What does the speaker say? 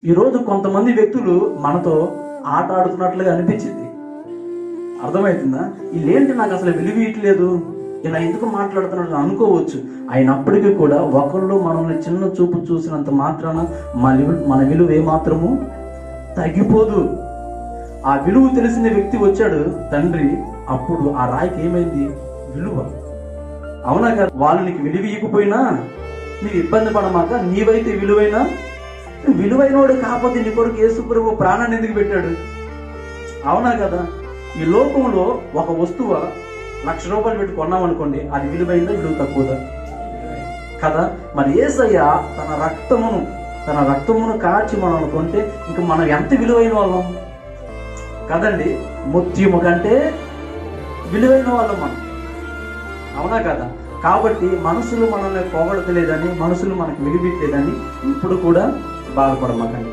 ఈరోజు కొంతమంది వ్యక్తులు మనతో ఆట ఆడుతున్నట్లుగా అనిపించింది. అర్థమవుతుందా? వీళ్ళేంటి నాకు అసలు విలువ ఇట్లేదు, ఇలా ఎందుకు మాట్లాడుతున్నట్లు అనుకోవచ్చు. అయినప్పటికీ కూడా ఒకళ్ళు మనల్ని చిన్న చూపు చూసినంత మాత్రాన మన విలువ ఏమాత్రము తగ్గిపోదు. ఆ విలువ తెలిసిన వ్యక్తి వచ్చాడు తండ్రి. అప్పుడు ఆ రాయికి ఏమైంది? విలువ. అవునా కదా? వాళ్ళు నీకు విలువ ఇవ్వకపోయినా నీకు ఇబ్బంది పడమాక, నీవైతే విలువైనోడు కాకపోతే నీ కొరకు యేసు ప్రభువు ప్రాణాన్ని ఎందుకు పెట్టాడు? అవునా కదా? ఈ లోకంలో ఒక వస్తువు 1,00,000 రూపాయలు పెట్టి కొన్నామనుకోండి, అది విలువైందా, విలువ తక్కువదా? కదా? మరి యేసయ్య తన రక్తమును కాచి మనం అనుకుంటే ఇంక మనం ఎంత విలువైన వాళ్ళం కదండి. ముత్యము కంటే విలువైన వాళ్ళం మనం. అవునా కదా? కాబట్టి మనుషులు మనల్ని పొగడతలేదని, మనుషులు మనకు విలువిట్లేదని ఇప్పుడు కూడా బాధపడమాకండి.